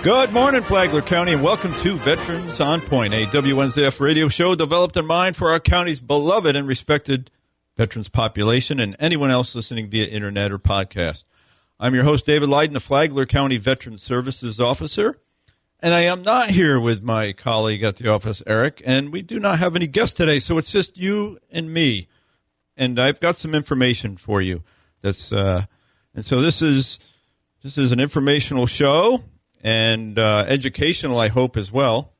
Good morning, Flagler County, and welcome to Veterans on Point, a WNZF radio show developed in mind for our county's beloved and respected veterans population and anyone else listening via internet or podcast. I'm your host, David Lyden, the Flagler County Veterans Services Officer, and I am not here with my colleague at the office, Eric, and we do not have any guests today, so it's just you and me, and I've got some information for you. And so this is an informational show. And educational, I hope, as well.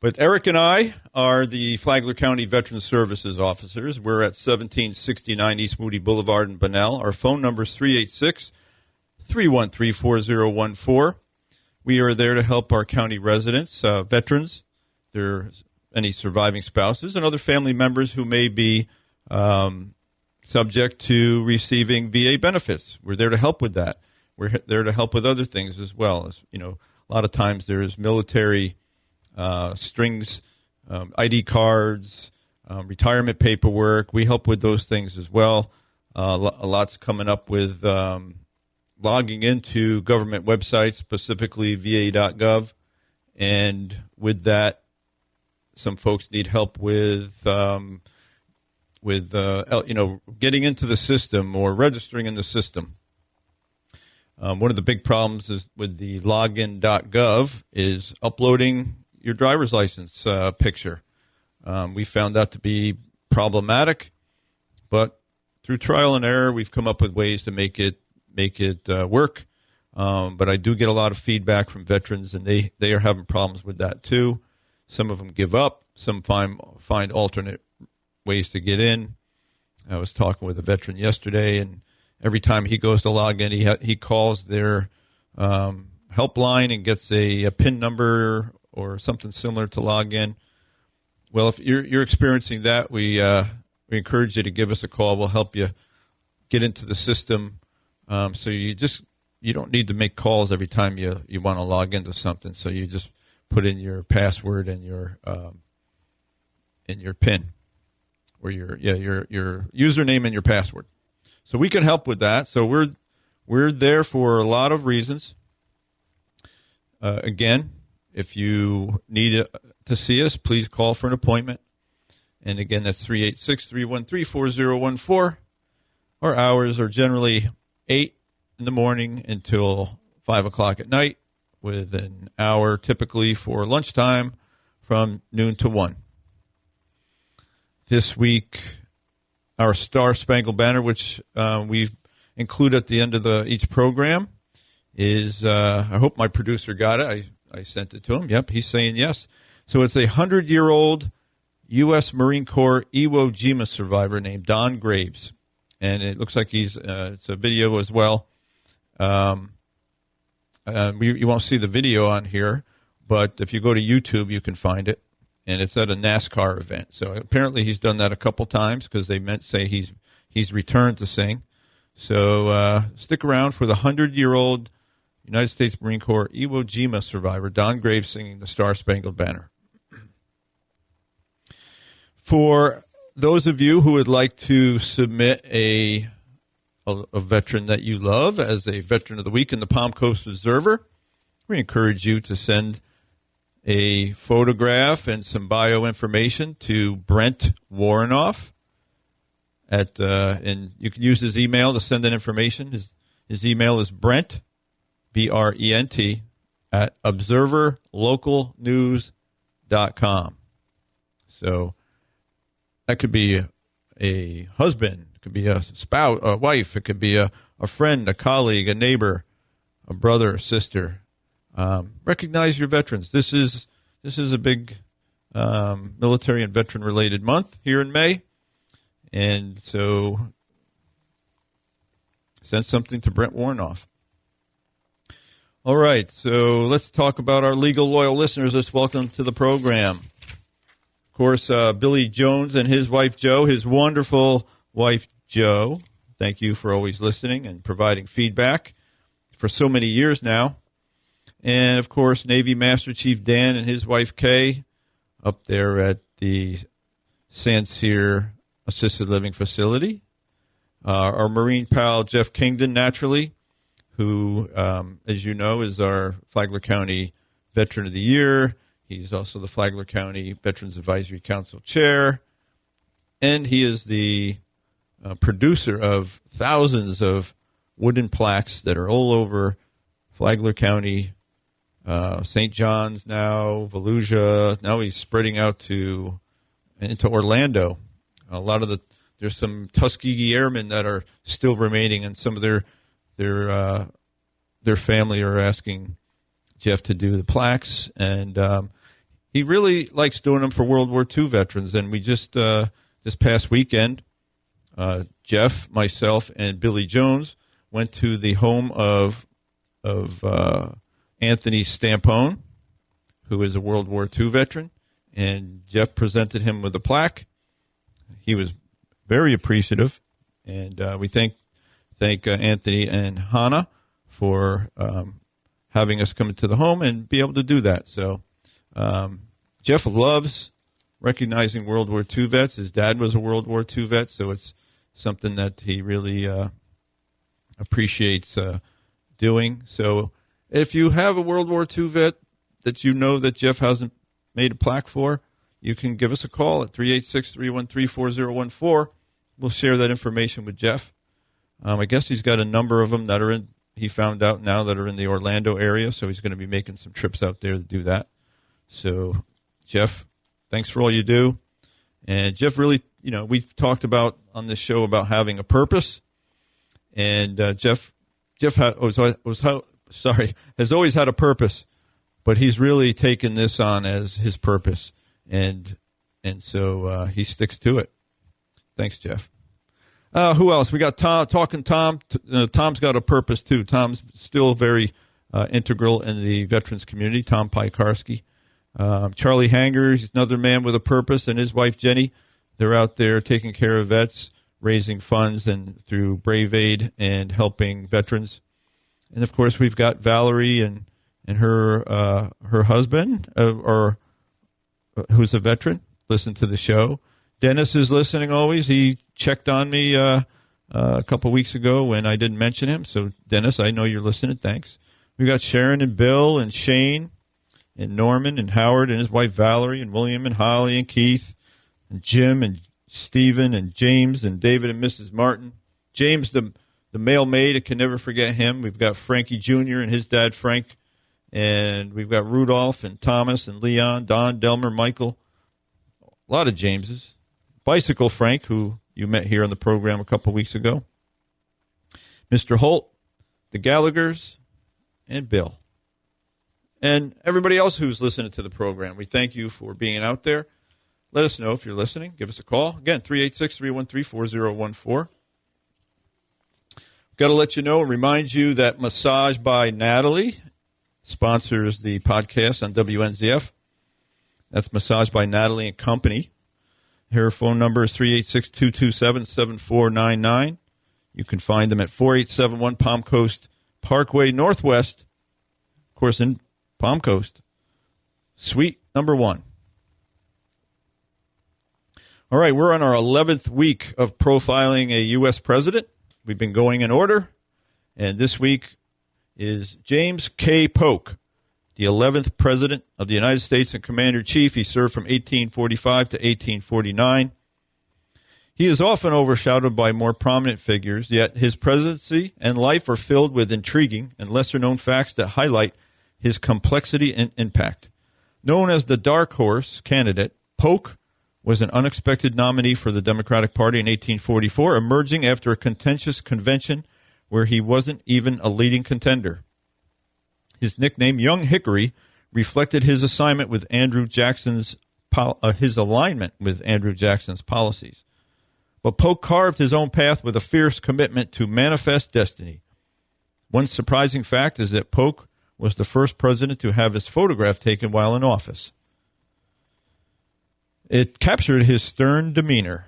But Eric and I are the Flagler County Veterans Services Officers. We're at 1769 East Moody Boulevard in Bunnell. Our phone number is 386-313-4014. We are there to help our county residents, veterans, any surviving spouses, and other family members who may be subject to receiving VA benefits. We're there to help with that. We're there to help with other things as well. As you know, a lot of times there's military strings, ID cards, retirement paperwork. We help with those things as well. A lot's coming up with logging into government websites, specifically va.gov, and with that, some folks need help with getting into the system or registering in the system. One of the big problems is with the login.gov is uploading your driver's license picture. We found that to be problematic, but through trial and error, we've come up with ways to make it work. But I do get a lot of feedback from veterans, and they are having problems with that too. Some of them give up. Some find alternate ways to get in. I was talking with a veteran yesterday, and every time he goes to log in, he calls their helpline and gets a PIN number or something similar to log in. Well, if you're experiencing that, we encourage you to give us a call. We'll help you get into the system. So you don't need to make calls every time you want to log into something. So you just put in your password and your PIN, or your username and your password. So we can help with that. So we're there for a lot of reasons. Again, if you need to see us, please call for an appointment. And again, that's 386-313-4014. Our hours are generally 8 in the morning until 5 o'clock at night, with an hour typically for lunchtime from noon to 1. This week, our Star Spangled Banner, which we include at the end of each program, is, I hope my producer got it. I sent it to him. Yep, he's saying yes. So it's a 100-year-old U.S. Marine Corps Iwo Jima survivor named Don Graves. And it looks like it's a video as well. You won't see the video on here, but if you go to YouTube, you can find it. And it's at a NASCAR event. So apparently he's done that a couple times, because they say he's returned to sing. So stick around for the 100-year-old United States Marine Corps Iwo Jima survivor, Don Graves, singing the Star Spangled Banner. For those of you who would like to submit a veteran that you love as a Veteran of the Week in the Palm Coast Observer, we encourage you to send a photograph and some bio information to Brent Warrenoff and you can use his email to send that information. His email is Brent, BRENT, at observerlocalnews.com. So that could be a husband, it could be a spouse, a wife, it could be a friend, a colleague, a neighbor, a brother, a sister. Recognize your veterans. This is a big military and veteran related month here in May, and so send something to Brent Warrenoff. All right, so let's talk about our legal loyal listeners. Let's welcome to the program, of course, Billy Jones and his wife Jo, his wonderful wife Jo. Thank you for always listening and providing feedback for so many years now. And, of course, Navy Master Chief Dan and his wife Kay up there at the Sancerre Assisted Living Facility. Our Marine pal Jeff Kingdon, naturally, who, as you know, is our Flagler County Veteran of the Year. He's also the Flagler County Veterans Advisory Council Chair, and he is the producer of thousands of wooden plaques that are all over Flagler County, St. John's now, Volusia. Now he's spreading out into Orlando. There's some Tuskegee Airmen that are still remaining, and some of their family are asking Jeff to do the plaques, and he really likes doing them for World War II veterans. And we just this past weekend, Jeff, myself, and Billy Jones went to the home of Anthony Stampone, who is a World War II veteran, and Jeff presented him with a plaque. He was very appreciative, and we thank Anthony and Hannah for having us come into the home and be able to do that. So Jeff loves recognizing World War II vets. His dad was a World War II vet, so it's something that he really appreciates doing. So if you have a World War II vet that you know that Jeff hasn't made a plaque for, you can give us a call at 386-313-4014. We'll share that information with Jeff. I guess he's got a number of them that are he found out now that are in the Orlando area, so he's going to be making some trips out there to do that. So, Jeff, thanks for all you do. And Jeff really, we've talked about on this show about having a purpose. And Jeff has always had a purpose, but he's really taken this on as his purpose. And so he sticks to it. Thanks, Jeff. Who else? We got Tom. Tom's got a purpose, too. Tom's still very integral in the veterans community, Tom Piekarski. Charlie Hanger, he's another man with a purpose, and his wife, Jenny. They're out there taking care of vets, raising funds and through Brave Aid and helping veterans. And, of course, we've got Valerie and her husband, who's a veteran, listen to the show. Dennis is listening always. He checked on me a couple weeks ago when I didn't mention him. So, Dennis, I know you're listening. Thanks. We got Sharon and Bill and Shane and Norman and Howard and his wife Valerie and William and Holly and Keith and Jim and Stephen and James and David and Mrs. Martin. James, the male maid, I can never forget him. We've got Frankie Jr. and his dad, Frank. And we've got Rudolph and Thomas and Leon, Don, Delmer, Michael. A lot of Jameses. Bicycle Frank, who you met here on the program a couple weeks ago. Mr. Holt, the Gallaghers, and Bill. And everybody else who's listening to the program, we thank you for being out there. Let us know if you're listening. Give us a call. Again, 386-313-4014. Got to let you know and remind you that Massage by Natalie sponsors the podcast on WNZF. That's Massage by Natalie and Company. Her phone number is 386-227-7499. You can find them at 4871 Palm Coast Parkway Northwest, of course, in Palm Coast, Suite number 1. All right, we're on our 11th week of profiling a U.S. president. We've been going in order, and this week is James K. Polk, the 11th President of the United States and Commander-in-Chief. He served from 1845 to 1849. He is often overshadowed by more prominent figures, yet his presidency and life are filled with intriguing and lesser-known facts that highlight his complexity and impact. Known as the dark horse candidate, Polk was an unexpected nominee for the Democratic Party in 1844, emerging after a contentious convention where he wasn't even a leading contender. His nickname, Young Hickory, reflected his alignment with Andrew Jackson's policies. But Polk carved his own path with a fierce commitment to manifest destiny. One surprising fact is that Polk was the first president to have his photograph taken while in office. It captured his stern demeanor.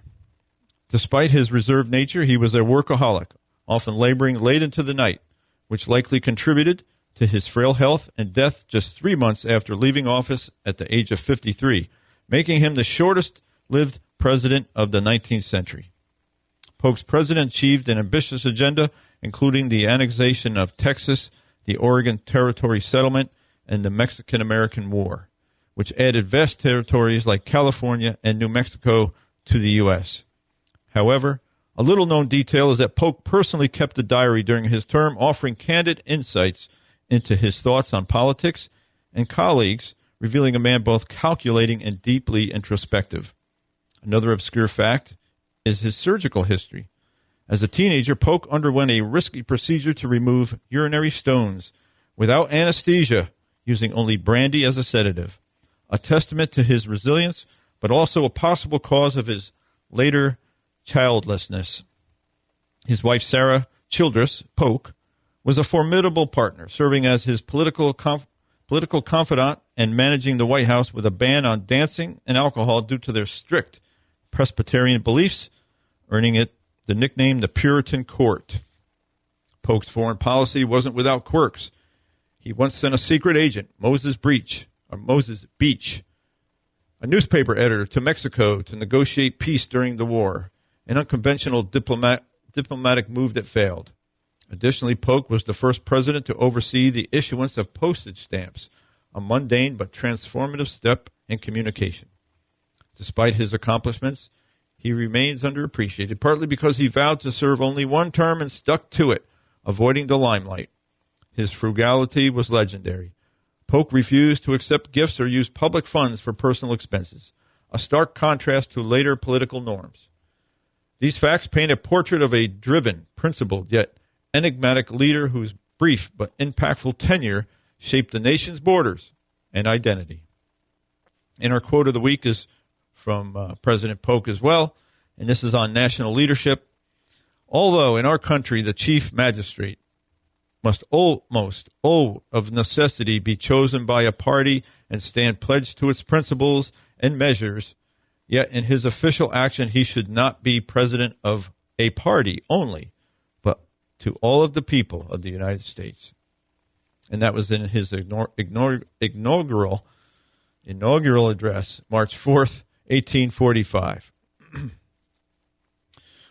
Despite his reserved nature, he was a workaholic, often laboring late into the night, which likely contributed to his frail health and death just 3 months after leaving office at the age of 53, making him the shortest-lived president of the 19th century. Polk's president achieved an ambitious agenda including the annexation of Texas, the Oregon Territory Settlement, and the Mexican-American War, which added vast territories like California and New Mexico to the U.S. However, a little-known detail is that Polk personally kept a diary during his term, offering candid insights into his thoughts on politics and colleagues, revealing a man both calculating and deeply introspective. Another obscure fact is his surgical history. As a teenager, Polk underwent a risky procedure to remove urinary stones without anesthesia, using only brandy as a sedative, a testament to his resilience, but also a possible cause of his later childlessness. His wife, Sarah Childress Polk, was a formidable partner, serving as his political confidant and managing the White House with a ban on dancing and alcohol due to their strict Presbyterian beliefs, earning it the nickname the Puritan Court. Polk's foreign policy wasn't without quirks. He once sent a secret agent, Moses Beach, a newspaper editor, to Mexico to negotiate peace during the war, an unconventional diplomatic move that failed. Additionally, Polk was the first president to oversee the issuance of postage stamps, a mundane but transformative step in communication. Despite his accomplishments, he remains underappreciated, partly because he vowed to serve only one term and stuck to it, avoiding the limelight. His frugality was legendary. Polk refused to accept gifts or use public funds for personal expenses, a stark contrast to later political norms. These facts paint a portrait of a driven, principled, yet enigmatic leader whose brief but impactful tenure shaped the nation's borders and identity. And our quote of the week is from President Polk as well, and this is on national leadership. Although in our country the chief magistrate must almost of necessity be chosen by a party and stand pledged to its principles and measures, yet in his official action he should not be president of a party only, but to all of the people of the United States. And that was in his inaugural address, March 4th, 1845.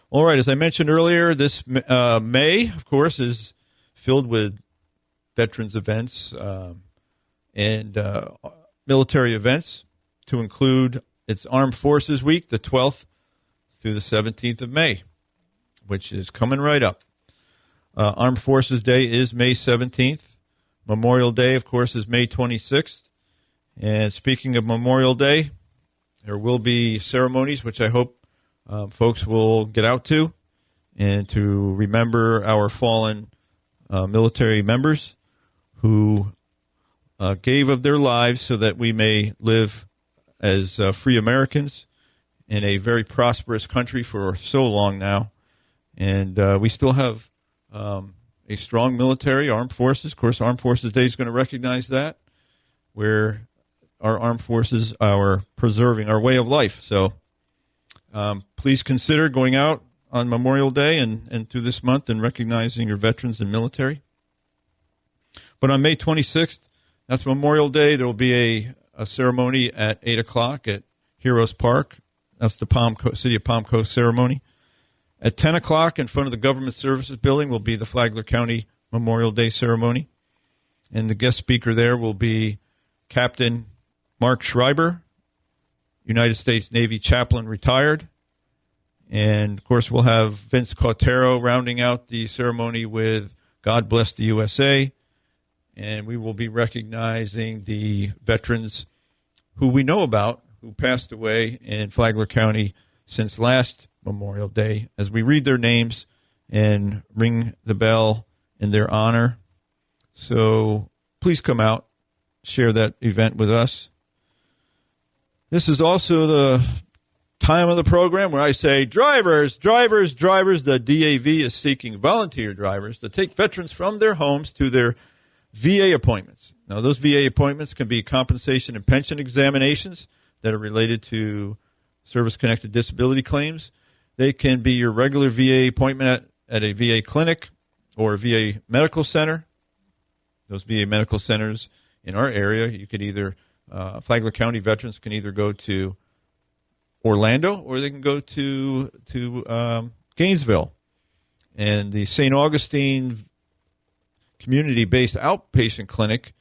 All right, as I mentioned earlier, this May, of course, is filled with veterans events and military events, to include its Armed Forces Week, the 12th through the 17th of May, which is coming right up. Armed Forces Day is May 17th. Memorial Day, of course, is May 26th. And speaking of Memorial Day, there will be ceremonies, which I hope folks will get out to, and to remember our fallen military members who gave of their lives so that we may live as free Americans in a very prosperous country for so long now. And we still have a strong military, armed forces. Of course, Armed Forces Day is going to recognize that, where our armed forces are preserving our way of life. So please consider going out on Memorial Day and through this month and recognizing your veterans and military. But on May 26th, that's Memorial Day, there will be a ceremony at 8 o'clock at Heroes Park. That's the City of Palm Coast ceremony. At 10 o'clock in front of the Government Services Building will be the Flagler County Memorial Day ceremony. And the guest speaker there will be Captain Mark Schreiber, United States Navy chaplain, retired. And, of course, we'll have Vince Cautero rounding out the ceremony with God Bless the USA. And we will be recognizing the veterans who we know about who passed away in Flagler County since last Memorial Day, as we read their names and ring the bell in their honor. So please come out, share that event with us. This is also the time of the program where I say, drivers, the DAV is seeking volunteer drivers to take veterans from their homes to their VA appointments. Now, those VA appointments can be compensation and pension examinations that are related to service-connected disability claims. They can be your regular VA appointment at a VA clinic or a VA medical center. Those VA medical centers in our area, you could either, Flagler County veterans can either go to Orlando or they can go to Gainesville. And the St. Augustine community-based outpatient clinic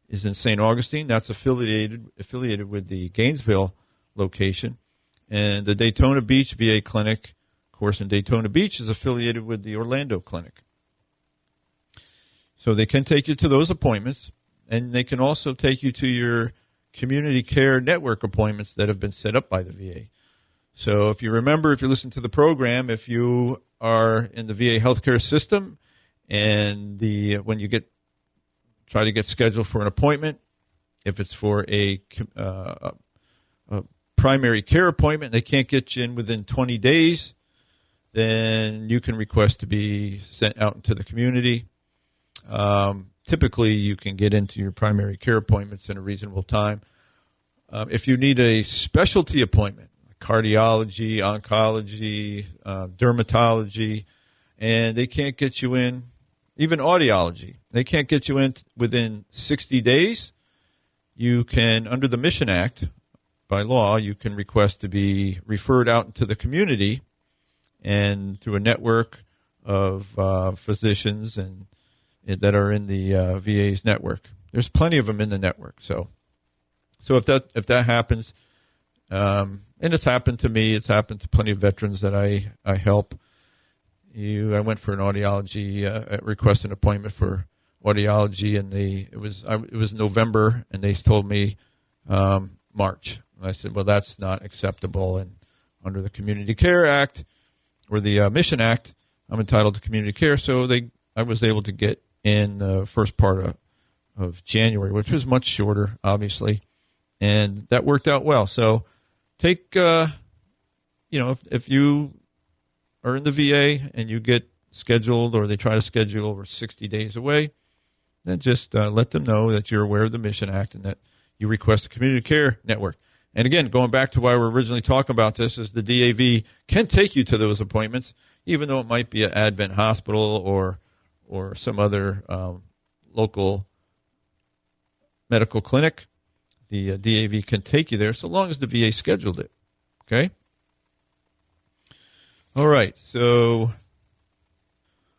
is in St. Augustine. That's affiliated with the Gainesville location. And the Daytona Beach VA clinic, of course, in Daytona Beach, is affiliated with the Orlando clinic. So they can take you to those appointments, and they can also take you to your community care network appointments that have been set up by the VA. So if you remember, if you listen to the program, if you are in the VA healthcare system and when you try to get scheduled for an appointment, if it's for a primary care appointment, they can't get you in within 20 days, then you can request to be sent out into the community. Typically, you can get into your primary care appointments in a reasonable time. If you need a specialty appointment, cardiology, oncology, dermatology, and they can't get you in, even audiology, they can't get you in within 60 days, you can, under the Mission Act, by law, you can request to be referred out into the community and through a network of physicians and that are in the VA's network. There's plenty of them in the network. So if that happens, and it's happened to me, it's happened to plenty of veterans that I help. I went for an audiology, requested an appointment for audiology, and it was November, and they told me March. I said, well, that's not acceptable, and under the Community Care Act or the Mission Act, I'm entitled to community care. So I was able to get in the first part of January, which was much shorter, obviously, and that worked out well. So take, if you are in the VA and you get scheduled or they try to schedule over 60 days away, then just let them know that you're aware of the Mission Act and that you request a community care network. And again, going back to why we're originally talking about this, is the DAV can take you to those appointments, even though it might be an Advent hospital or some other local medical clinic. The DAV can take you there so long as the VA scheduled it. Okay? All right, so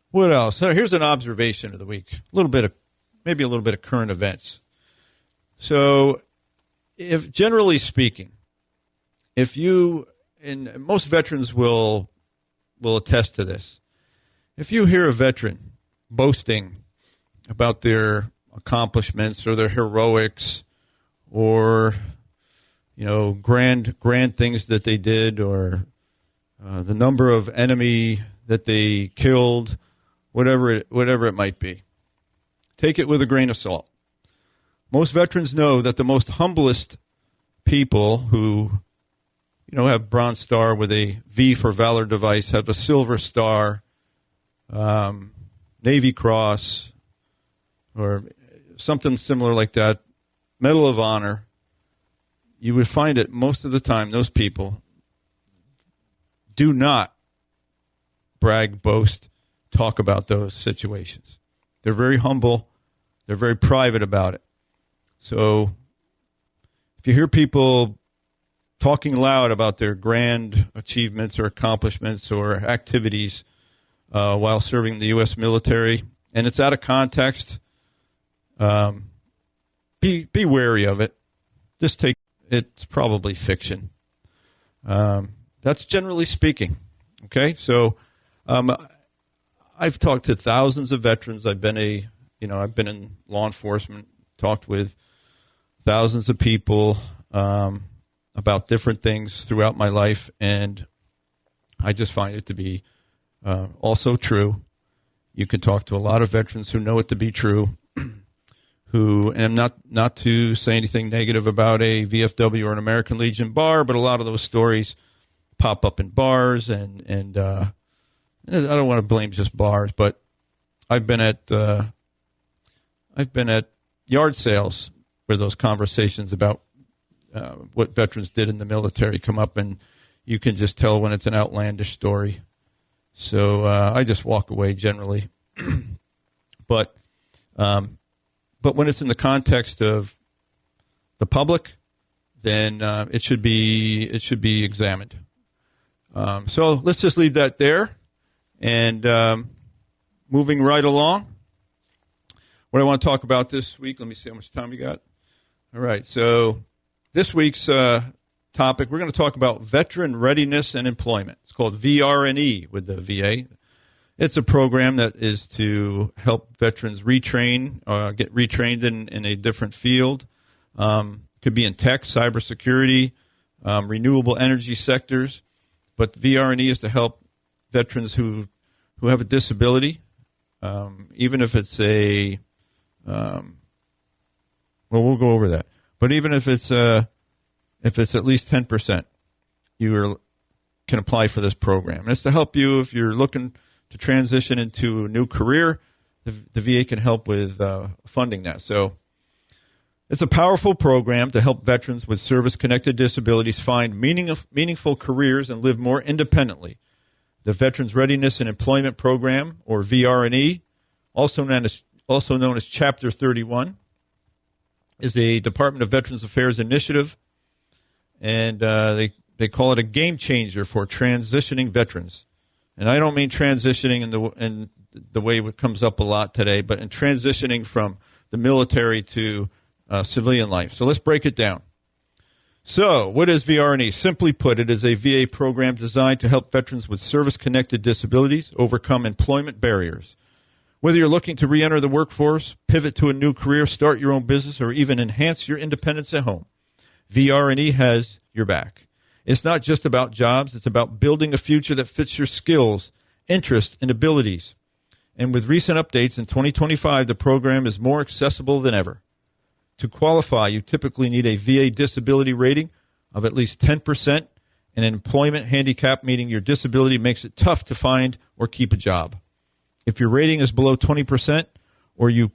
what else? So here's an observation of the week. Maybe a little bit of current events. So, if generally speaking, and most veterans will attest to this, if you hear a veteran boasting about their accomplishments or their heroics or grand things that they did, or the number of enemy that they killed, whatever it might be, take it with a grain of salt. Most veterans know that the most humblest people who, have Bronze Star with a V for Valor device, have a Silver Star, Navy Cross, or something similar like that, Medal of Honor, you would find it most of the time those people do not brag, boast, talk about those situations. They're very humble. They're very private about it. So if you hear people talking loud about their grand achievements or accomplishments or activities while serving the U.S. military, and it's out of context, be wary of it. Just take it's probably fiction. That's generally speaking. Okay, so I've talked to thousands of veterans. I've been in law enforcement, talked with thousands of people about different things throughout my life, and I just find it to be also true. You can talk to a lot of veterans who know it to be true, and not to say anything negative about a VFW or an American Legion bar, but a lot of those stories pop up in bars, and I don't want to blame just bars, but I've been at yard sales where those conversations about what veterans did in the military come up, and you can just tell when it's an outlandish story. So I just walk away generally. But when it's in the context of the public, then it should be examined. So let's just leave that there, And moving right along, what I want to talk about this week, let me see how much time we got. All right, so this week's topic, we're going to talk about veteran readiness and employment. It's called VRNE with the VA. It's a program that is to help veterans retrain, get retrained in a different field. Could be in tech, cybersecurity, renewable energy sectors. But VRNE is to help veterans who have a disability, even if it's a we'll go over that. But even if it's at least 10%, you can apply for this program. And it's to help you if you're looking to transition into a new career. The VA can help with funding that. So it's a powerful program to help veterans with service-connected disabilities find meaningful careers and live more independently. The Veterans Readiness and Employment Program, or VRNE, also known as Chapter 31, is a Department of Veterans Affairs initiative, and they call it a game changer for transitioning veterans. And I don't mean transitioning in the way it comes up a lot today, but in transitioning from the military to civilian life. So let's break it down. So what is VRNE? Simply put, it is a VA program designed to help veterans with service-connected disabilities overcome employment barriers. Whether you're looking to re-enter the workforce, pivot to a new career, start your own business, or even enhance your independence at home, VRNE has your back. It's not just about jobs. It's about building a future that fits your skills, interests, and abilities. And with recent updates in 2025, the program is more accessible than ever. To qualify, you typically need a VA disability rating of at least 10% and an employment handicap, meaning your disability makes it tough to find or keep a job. If your rating is below 20% or you're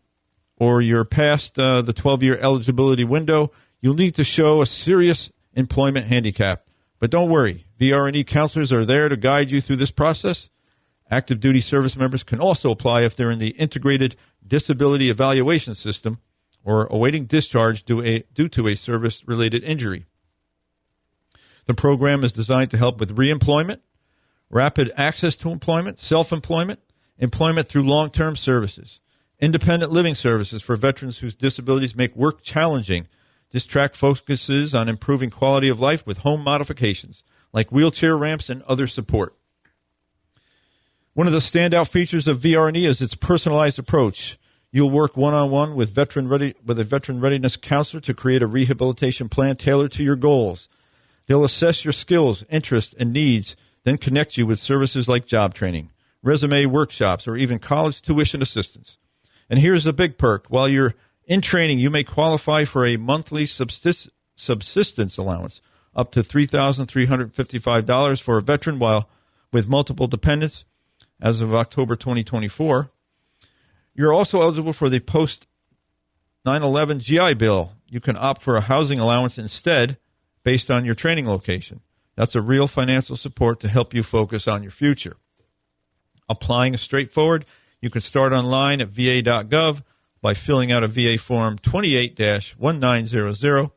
past the 12-year eligibility window, you'll need to show a serious employment handicap. But don't worry, VRNE counselors are there to guide you through this process. Active duty service members can also apply if they're in the Integrated Disability Evaluation System or awaiting discharge due to a service-related injury. The program is designed to help with reemployment, rapid access to employment, self-employment, employment through long-term services, independent living services for veterans whose disabilities make work challenging. This track focuses on improving quality of life with home modifications, like wheelchair ramps and other support. One of the standout features of VRNE is its personalized approach. You'll work one-on-one with a veteran readiness counselor to create a rehabilitation plan tailored to your goals. They'll assess your skills, interests, and needs, then connect you with services like job training, resume workshops, or even college tuition assistance. And here's the big perk. While you're in training, you may qualify for a monthly subsistence allowance up to $3,355 for a veteran while with multiple dependents as of October 2024. You're also eligible for the post-9/11 GI Bill. You can opt for a housing allowance instead based on your training location. That's a real financial support to help you focus on your future. Applying is straightforward. You can start online at va.gov by filling out a VA Form 28-1900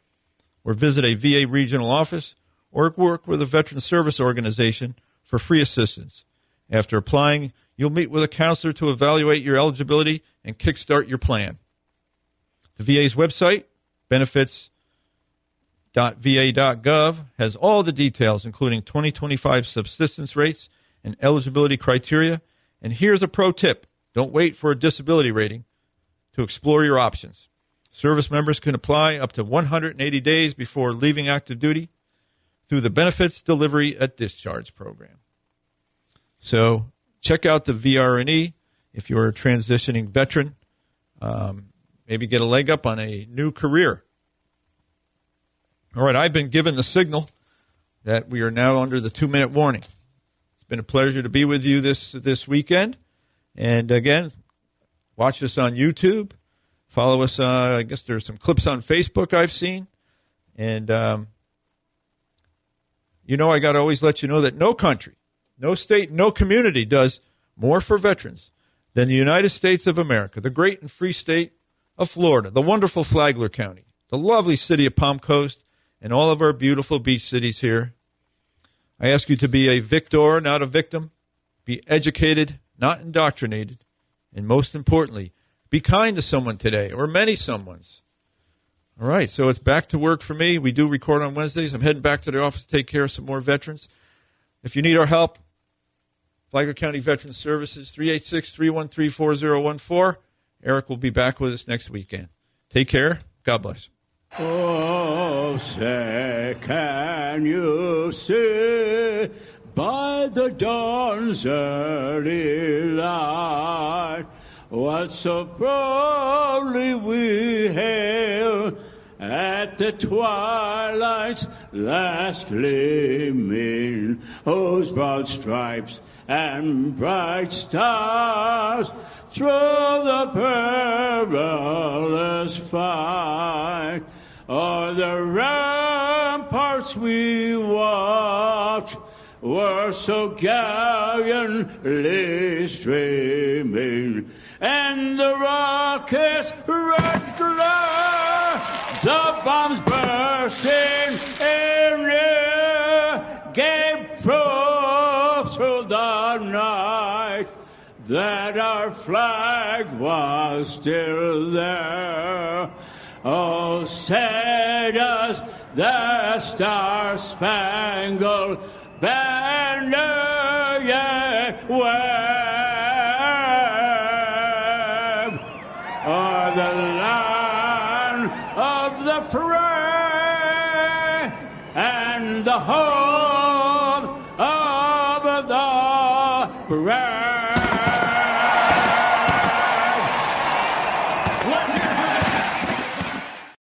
or visit a VA regional office or work with a veteran service organization for free assistance. After applying, you'll meet with a counselor to evaluate your eligibility and kickstart your plan. The VA's website, benefits.va.gov, has all the details, including 2025 subsistence rates and eligibility criteria. And here's a pro tip. Don't wait for a disability rating to explore your options. Service members can apply up to 180 days before leaving active duty through the Benefits Delivery at Discharge program. So check out the VRNE if you're a transitioning veteran. Maybe get a leg up on a new career. All right, I've been given the signal that we are now under the 2-minute warning. It's been a pleasure to be with you this weekend. And again, watch us on YouTube. Follow us. I guess there's some clips on Facebook I've seen. And, I got to always let you know that no country, no state, no community does more for veterans than the United States of America, the great and free state of Florida, the wonderful Flagler County, the lovely city of Palm Coast, and all of our beautiful beach cities here. I ask you to be a victor, not a victim. Be educated, not indoctrinated. And most importantly, be kind to someone today, or many someones. All right, so it's back to work for me. We do record on Wednesdays. I'm heading back to the office to take care of some more veterans. If you need our help, Flagler County Veterans Services, 386-313-4014. Eric will be back with us next weekend. Take care. God bless. Oh, say, can you see by the dawn's early light what so proudly we hail at the twilight's last gleaming, whose broad stripes and bright stars through the perilous fight o'er the ramparts we watch were so gallantly streaming, and the rocket's red glare, the bombs bursting in air, gave proof through the night that our flag was still there. Oh, say does the Star-Spangled Banner yet wave o'er the land of the free and the whole